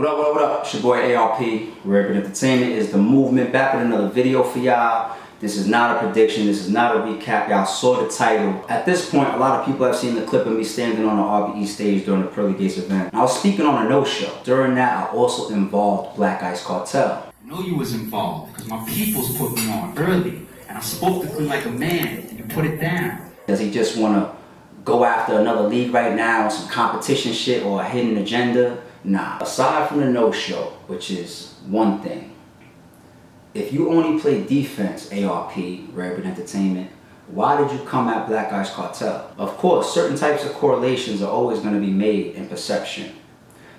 What up? It's your boy ARP. Rapid Entertainment is the movement. Back with another video for y'all. This is not a prediction. This is not a recap. Y'all saw the title. At this point, a lot of people have seen the clip of me standing on the RBE stage during the Pearly Gates event. I was speaking on a no-show. During that, I also involved Black Ice Cartel. I know you was involved because my peoples put me on early, and I spoke to Clean like a man, and you put it down. Does he just want to go after another league right now, some competition shit or a hidden agenda? Nah. Aside from the no-show, which is one thing, if you only play defense, ARP, Rapid Entertainment, why did you come at Black Ice Cartel? Of course, certain types of correlations are always going to be made in perception.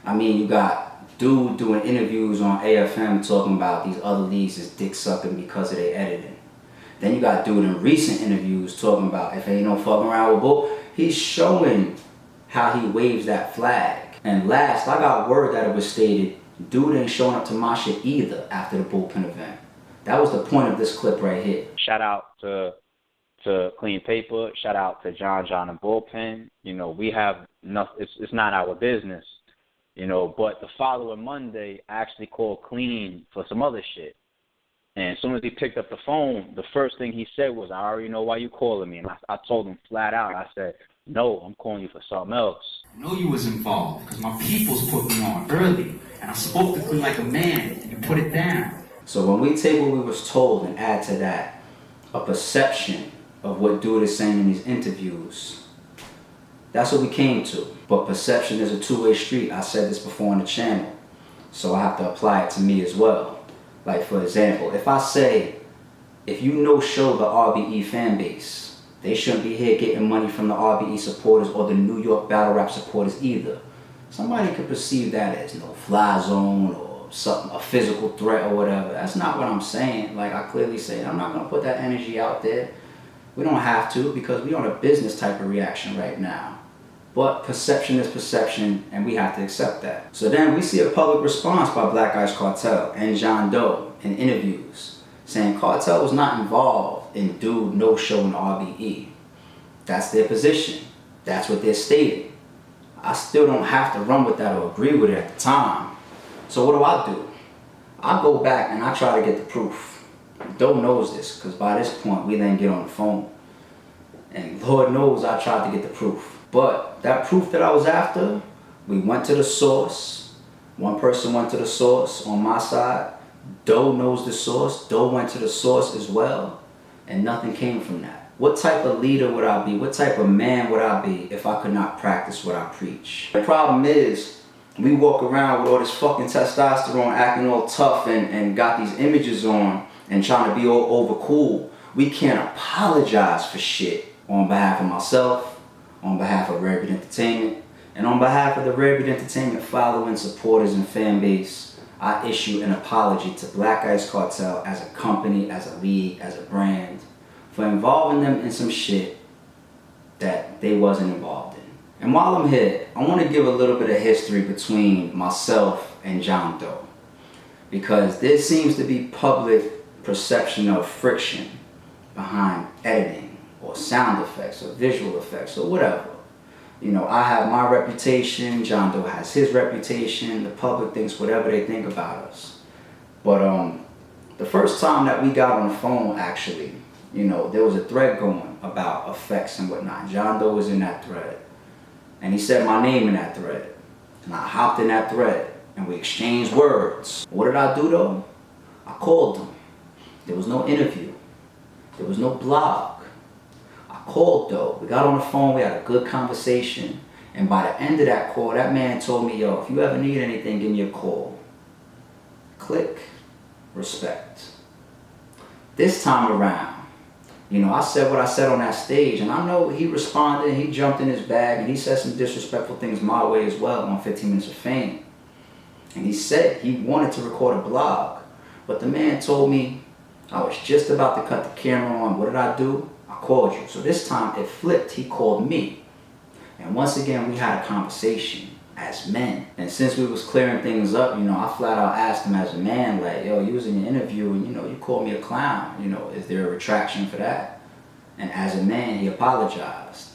I mean, you got dude doing interviews on AFM talking about these other leagues is dick sucking because of their editing. Then you got dude in recent interviews talking about if ain't no fucking around with bull, he's showing how he waves that flag. And last, I got word that it was stated, dude ain't showing up to my shit either after the bullpen event. That was the point of this clip right here. Shout out to Clean Paper. Shout out to John and Bullpen. You know, we have nothing. It's not our business. You know, but the following Monday, I actually called Clean for some other shit. And as soon as he picked up the phone, the first thing he said was, "I already know why you calling me." And I told him flat out. I said, "No, I'm calling you for something else." I know you was involved because my peoples put me on early, and I spoke to Clean like a man, and you put it down. So when we take what we was told and add to that a perception of what dude is saying in these interviews, that's what we came to. But perception is a two-way street. I said this before on the channel, so I have to apply it to me as well. Like, for example, if I say, if you no-show the RBE fan base, they shouldn't be here getting money from the RBE supporters or the New York battle rap supporters either. Somebody could perceive that as no-fly zone or something, a physical threat or whatever. That's not what I'm saying. Like, I clearly say, I'm not going to put that energy out there. We don't have to because we're on a business type of reaction right now. But perception is perception, and we have to accept that. So then we see a public response by Black Ice Cartel and John Doe in interviews saying Cartel was not involved in dude no-showing RBE. That's their position. That's what they're stating. I still don't have to run with that or agree with it at the time. So what do? I go back and I try to get the proof. Doe knows this because by this point we then get on the phone. And Lord knows I tried to get the proof. But that proof that I was after, we went to the source. One person went to the source on my side. Doe knows the source. Doe went to the source as well. And nothing came from that. What type of leader would I be? What type of man would I be if I could not practice what I preach? The problem is, we walk around with all this fucking testosterone acting all tough and got these images on and trying to be all over cool. We can't apologize for shit on behalf of myself, on behalf of Rapid Entertainment, and on behalf of the Rapid Entertainment following, supporters, and fan base, I issue an apology to Black Ice Cartel as a company, as a league, as a brand, for involving them in some shit that they wasn't involved in. And while I'm here, I want to give a little bit of history between myself and John Doe, because there seems to be public perception of friction behind editing or sound effects or visual effects or whatever. You know, I have my reputation, John Doe has his reputation, the public thinks whatever they think about us. But the first time that we got on the phone, actually, you know, there was a thread going about effects and whatnot. John Doe was in that thread. And he said my name in that thread. And I hopped in that thread and we exchanged words. What did I do though? I called him. There was no interview. There was no blog. I called Doe. We got on the phone. We had a good conversation. And by the end of that call, that man told me, yo, if you ever need anything, give me a call. Click. Respect. This time around, you know, I said what I said on that stage. And I know he responded and he jumped in his bag and he said some disrespectful things my way as well on 15 Minutes of Fame. And he said he wanted to record a blog. But the man told me I was just about to cut the camera on. What did I do? I called you. So this time it flipped. He called me. And once again, we had a conversation as men. And since we was clearing things up, you know, I flat out asked him as a man, like, yo, you was in your interview and, you know, you called me a clown. You know, is there a retraction for that? And as a man, he apologized.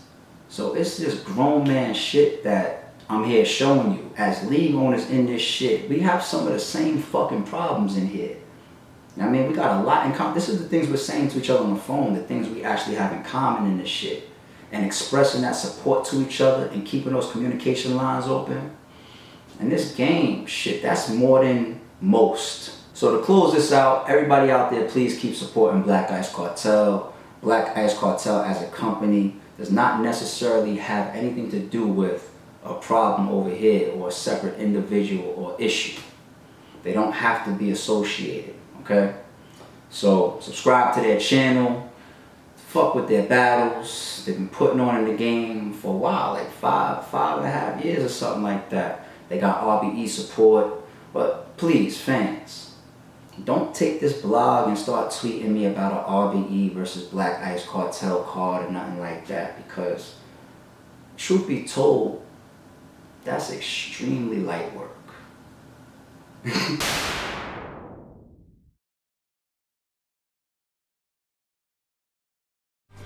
So it's just grown man shit that I'm here showing you, as league owners in this shit, we have some of the same fucking problems in here. I mean, we got a lot in common. This is the things we're saying to each other on the phone, the things we actually have in common in this shit. And expressing that support to each other and keeping those communication lines open. And this game, shit, that's more than most. So to close this out, everybody out there, please keep supporting Black Ice Cartel. Black Ice Cartel as a company does not necessarily have anything to do with a problem over here or a separate individual or issue. They don't have to be associated, okay? So subscribe to their channel, fuck with their battles. They've been putting on in the game for a while, like five and a half years or something like that. They got RBE support, but please, fans, don't take this blog and start tweeting me about an RBE versus Black Ice Cartel card or nothing like that, because truth be told, that's extremely light work.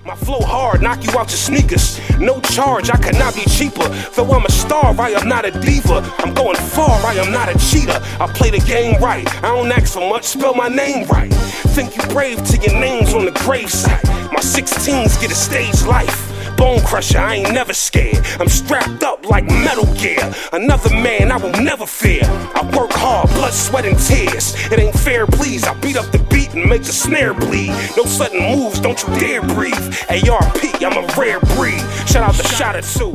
My flow hard, knock you out your sneakers. No charge, I could not be cheaper. Though I'm a star, I am not a diva. I'm going far, I am not a cheater. I play the game right, I don't ask for much, spell my name right. Think you brave till your name's on the gravesite. My 16s get a stage life. Bone crusher, I ain't never scared. I'm strapped up like Metal Gear. Another man I will never fear. I work hard, blood, sweat, and tears. It ain't fair, please. I beat up the beat and make the snare bleed. No sudden moves, don't you dare breathe. ARP, I'm a rare breed. Shout out to Shotta too.